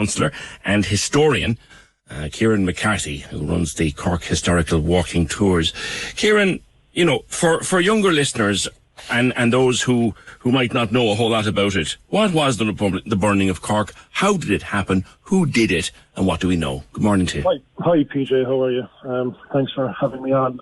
councillor and historian, Kieran McCarthy, who runs the Cork Historical Walking Tours. Kieran, you know, for younger listeners and those who might not know a whole lot about it, what was the Burning of Cork? How did it happen? Who did it? And what do we know? Good morning to you. Hi, PJ. How are you? Thanks for having me on.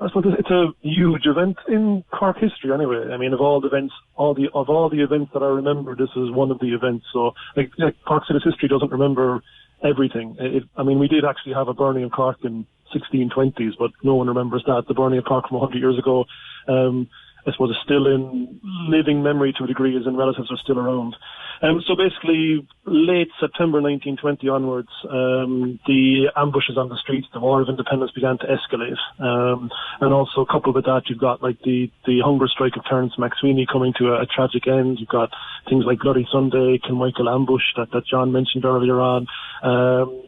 I suppose it's a huge event in Cork history anyway. I mean, of all the events, all the events that I remember, this is one of the events. So, like Cork City's history doesn't remember everything. We did actually have a Burning of Cork in 1620s, but no one remembers that. The Burning of Cork from 100 years ago, I suppose it's still in living memory to a degree, as in relatives are still around. So basically, late September 1920 onwards, the ambushes on the streets, the War of Independence began to escalate. And also coupled with that, you've got like the hunger strike of Terence McSweeney coming to a tragic end. You've got things like Bloody Sunday, Kilmichael ambush that John mentioned earlier on.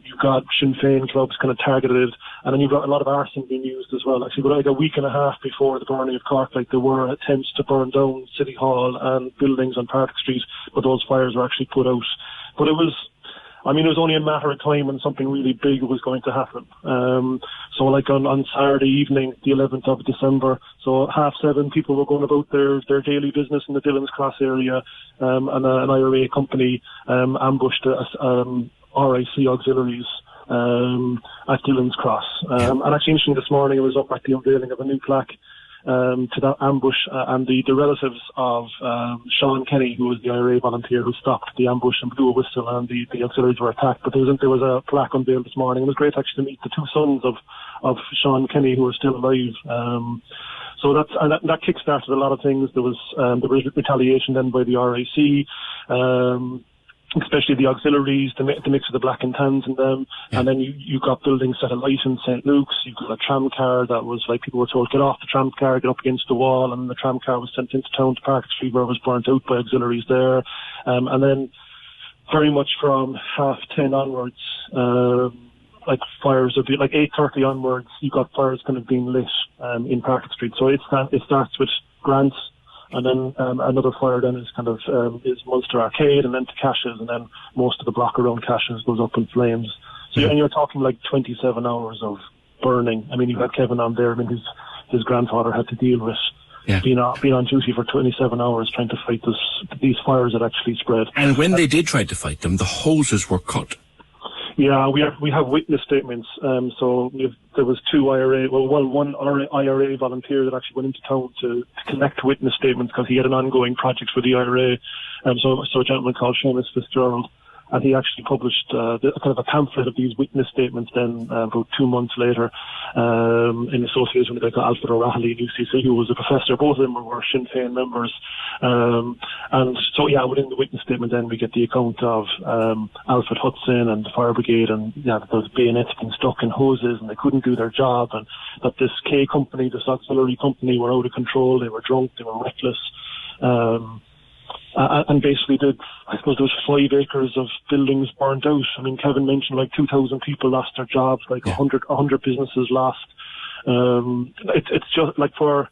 You've got Sinn Féin clubs kind of targeted, and then you've got a lot of arson being used as well. Actually, but like a week and a half before the Burning of Cork, like there were attempts to burn down City Hall and buildings on Park Street, but those fires were actually put out. But it was only a matter of time when something really big was going to happen. So like on Saturday evening, the 11th of December, so 7:30, people were going about their daily business in the Dillon's Cross area, and an IRA company ambushed RIC auxiliaries at Dillon's Cross. And actually, interesting, this morning I was up at the unveiling of a new plaque to that ambush, and the relatives of Sean Kenny, who was the IRA volunteer who stopped the ambush and blew a whistle, and the auxiliaries were attacked. But there was a plaque unveiled this morning. It was great actually to meet the two sons of Sean Kenny who are still alive. So that kick-started a lot of things. There was retaliation then by the RIC, especially the auxiliaries, the mix of the black and tans in them. Yeah. And then you got buildings set alight in St. Luke's. You got a tram car that was like, people were told, get off the tram car, get up against the wall, and the tram car was sent into town to Park Street, where it was burnt out by auxiliaries there. And then very much from 10:30 onwards, like fires would be like 8:30 onwards, you got fires kind of being lit in Park Street. So it starts with Grant's, and then another fire then is kind of is Munster Arcade, and then to Cash's, and then most of the block around Cash's goes up in flames. So and you're talking like 27 hours of burning. I mean, you've had Kevin on there. I mean, his grandfather had to deal with being on duty for 27 hours trying to fight these fires that actually spread. And when they did try to fight them, the hoses were cut. Yeah, we have witness statements. So there was one IRA volunteer that actually went into town to collect witness statements because he had an ongoing project for the IRA. So a gentleman called Seamus Fitzgerald, and he actually published kind of a pamphlet of these witness statements then about 2 months later in association with a guy called Alfred O'Reilly in UCC, who was a professor. Both of them were Sinn Féin members. And so, within the witness statement then we get the account of Alfred Hudson and the fire brigade, and those bayonets being stuck in hoses and they couldn't do their job, and that this K company, this auxiliary company, were out of control, they were drunk, they were reckless. And basically there was 5 acres of buildings burnt out. I mean, Kevin mentioned like 2,000 people lost their jobs, like 100 businesses lost. It's just like for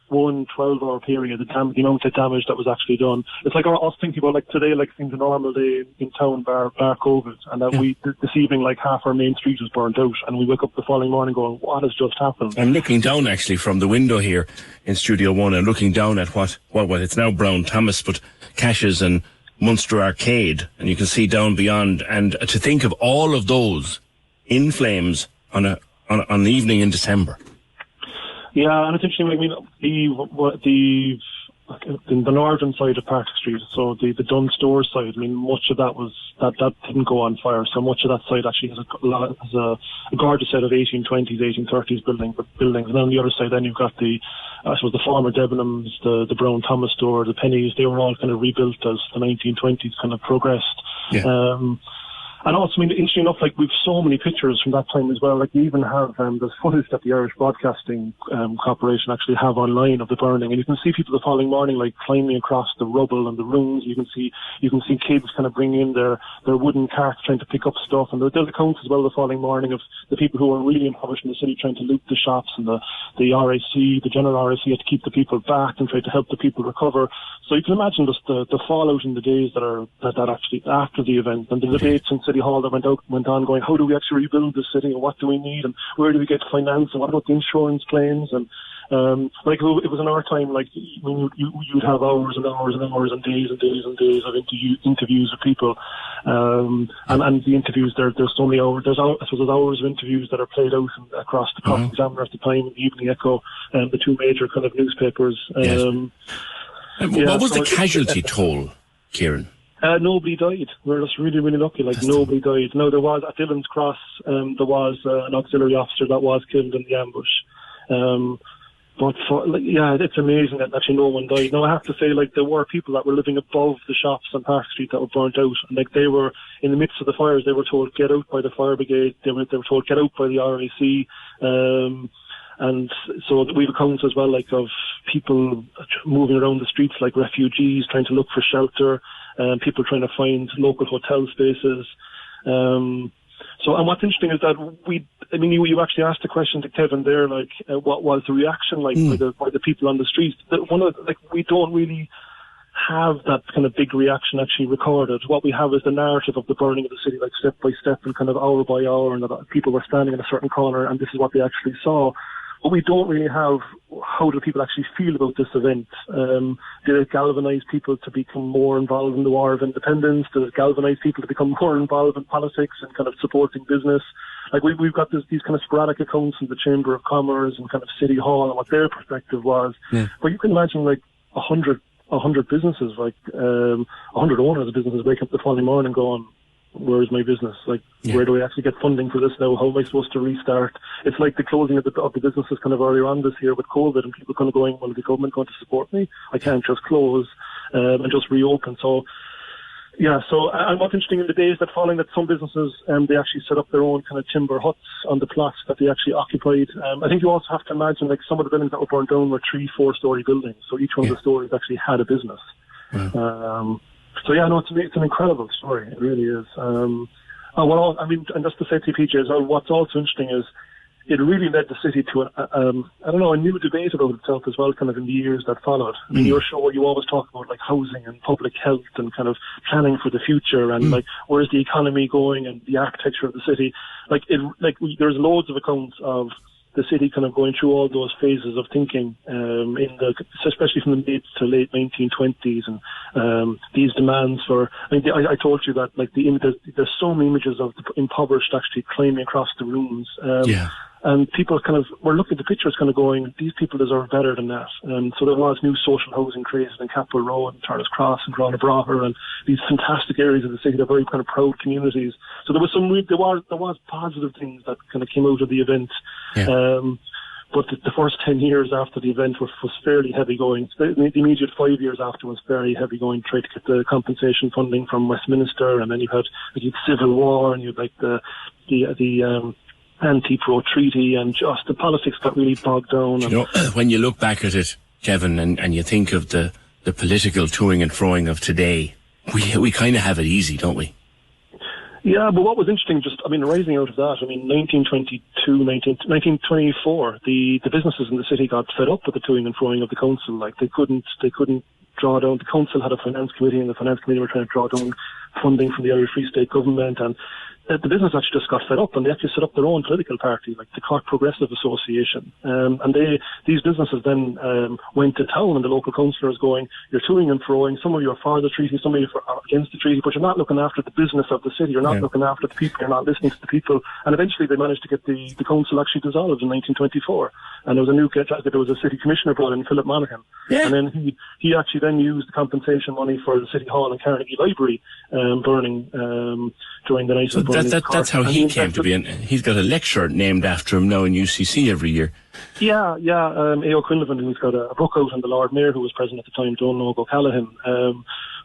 one 12-hour period, the amount of damage that was actually done. It's like us thinking about like today, like seems a normal day in town, bar COVID, and that this evening, like half our main street was burnt out, and we wake up the following morning going, what has just happened? I'm looking down actually from the window here in Studio 1, and looking down at what it's now Brown Thomas, but Cash's and Munster Arcade, and you can see down beyond, and to think of all of those in flames on an evening in December. Yeah, and it's interesting. I mean, the northern side of Park Street, so the Dunn Store side. I mean, much of that was that didn't go on fire. So much of that side actually has a gorgeous set of 1820s, 1830s buildings. And then on the other side, then you've got the former Debenhams, the Brown Thomas store, the Pennies. They were all kind of rebuilt as the 1920s kind of progressed. Yeah. And also, I mean, interesting enough, like, we've so many pictures from that time as well. Like, we even have there's footage that the Irish Broadcasting Corporation actually have online of the burning, and you can see people the following morning, like, climbing across the rubble and the ruins. You can see kids kind of bringing in their wooden carts trying to pick up stuff, and there's accounts as well the following morning of the people who were really impoverished in the city trying to loot the shops, and the RAC, the general RAC, had to keep the people back and try to help the people recover. So you can imagine just the fallout in the days that actually after the event, and the debates in City Hall that went on going, how do we actually rebuild the city, and what do we need, and where do we get finance, and what about the insurance claims, and like, it was in our time, like, when you'd have hours and hours and hours and days and days and days of interviews with people, and the interviews, there's so many hours, there's hours of interviews that are played out across the Cork Examiner at the time, the Evening Echo, and the two major kind of newspapers. Yes. What was the casualty toll, Kieran? Nobody died. We're just really, really lucky. Like, nobody died. No, there was, at Dillon's Cross, there was an auxiliary officer that was killed in the ambush. But it's amazing that actually no one died. Now, I have to say, like, there were people that were living above the shops on Park Street that were burnt out. And, like, they were in the midst of the fires. They were told, get out by the fire brigade. They were told, get out by the RAC. And so we have accounts as well, like, of people moving around the streets like refugees, trying to look for shelter, people trying to find local hotel spaces. So, and what's interesting is that you actually asked the question to Kevin there, like, what was the reaction like by the people on the streets? We don't really have that kind of big reaction actually recorded. What we have is the narrative of the burning of the city, like, step by step and kind of hour by hour, and that people were standing in a certain corner and this is what they actually saw. But we don't really have how do people actually feel about this event. Did it galvanise people to become more involved in the War of Independence? Did it galvanise people to become more involved in politics and kind of supporting business? Like, we've got these kind of sporadic accounts in the Chamber of Commerce and kind of City Hall and what their perspective was. Yeah. But you can imagine, like, 100 businesses, like 100 owners of businesses wake up the following morning going, where is my business? Like, where do I actually get funding for this now? How am I supposed to restart? It's like the closing of the businesses kind of earlier on this year with COVID, and people kind of going, well, is the government going to support me? I can't just close and just reopen. So, yeah, and what's interesting in the days that following that some businesses, they actually set up their own kind of timber huts on the plots that they actually occupied. I think you also have to imagine, like, some of the buildings that were burned down were 3-4 story buildings. So each one of the stories actually had a business. So yeah, no, it's an incredible story. It really is. And just to say to PJ as well, what's also interesting is it really led the city to a new debate about itself as well, kind of in the years that followed. I mean, your show, you always talk about, like, housing and public health and kind of planning for the future and like, where's the economy going and the architecture of the city. There's loads of accounts of the city kind of going through all those phases of thinking, especially from the mid to late 1920s, and these demands for. I told you that, like, there's so many images of the impoverished actually climbing across the ruins. And people kind of were looking at the pictures kind of going, these people deserve better than that. And so there was new social housing created in Capel Road and Turner's Cross and Granabraher and these fantastic areas of the city. They're very kind of proud communities. So there was positive things that kind of came out of the event. But the first 10 years after the event was fairly heavy going. The immediate 5 years after was very heavy going, trying to get the compensation funding from Westminster, and then you had civil war, and you had, like, the anti-pro treaty, and just the politics got really bogged down. When you look back at it, Kevin, and you think of the political toing and froing of today, we kind of have it easy, don't we? Yeah, but what was interesting, rising out of that, 1924, the businesses in the city got fed up with the toing and froing of the council. Like, they couldn't draw down. The council had a finance committee, and the finance committee were trying to draw down funding from the Irish Free State government, and the business actually just got fed up, and they actually set up their own political party, like the Cork Progressive Association. And these businesses then went to town, and the local councillors going, you're toing and froing, some of you are for the treaty, some of you are against the treaty, but you're not looking after the business of the city, you're not looking after the people, you're not listening to the people. And eventually they managed to get the council actually dissolved in 1924. And there was a city commissioner brought in, Philip Monaghan. And then he actually then used the compensation money for the City Hall and Carnegie Library burning during the night of burning. That's how he came to be. And he's got a lecture named after him now in UCC every year. Yeah. A.O. Quinlivan, who's got a book out, and the Lord Mayor, who was president at the time, Donald O'Callaghan.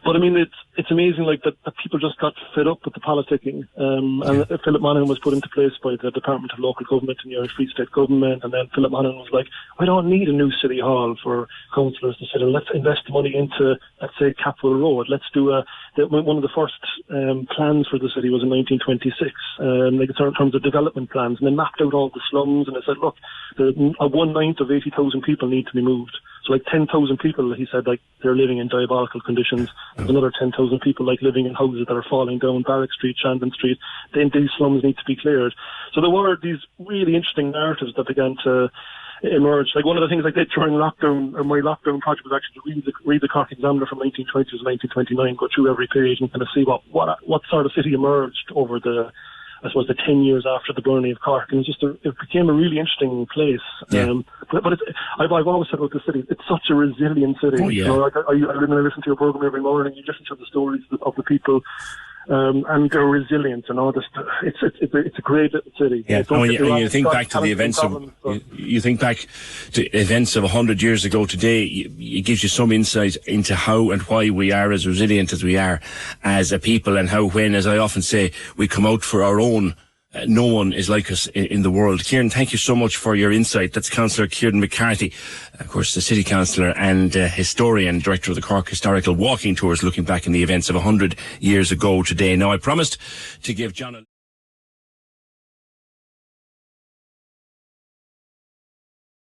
But I mean, it's amazing, like that people just got fed up with the politicking. And Philip Monaghan was put into place by the Department of Local Government in the Irish Free State Government, and then Philip Monaghan was like, "I don't need a new city hall for councillors to sit in. Let's invest money into, let's say, Capwell Road. Let's do one of the first plans for the city was in 1926, like in terms of development plans, and they mapped out all the slums, and they said, look, 1/9 of 80,000 people need to be moved. So like 10,000 people, he said, like they're living in diabolical conditions. There's another 10,000 people like living in houses that are falling down, Barrack Street, Shandon Street. Then these slums need to be cleared. So there were these really interesting narratives that began to emerge. Like one of the things I did during lockdown, or my lockdown project, was actually to read the Cork Examiner from 1920 to 1929, go through every page and kind of see what sort of city emerged over the 10 years after the burning of Cork, and it became a really interesting place. Yeah. But I've always said about the city, it's such a resilient city. Oh, yeah. You know, like I listen to your program every morning. You listen to the stories of the people, and they're resilient and all this. It's a great little city. Yeah. You think back to the events you think back to events of 100 years ago today. It gives you some insight into how and why we are as resilient as we are as a people, and how, when, as I often say, we come out for our own, no one is like us in the world. Kieran, thank you so much for your insight. That's Councillor Kieran McCarthy, of course, the City Councillor and historian, Director of the Cork Historical Walking Tours, looking back in the events of 100 years ago today. Now, I promised to give John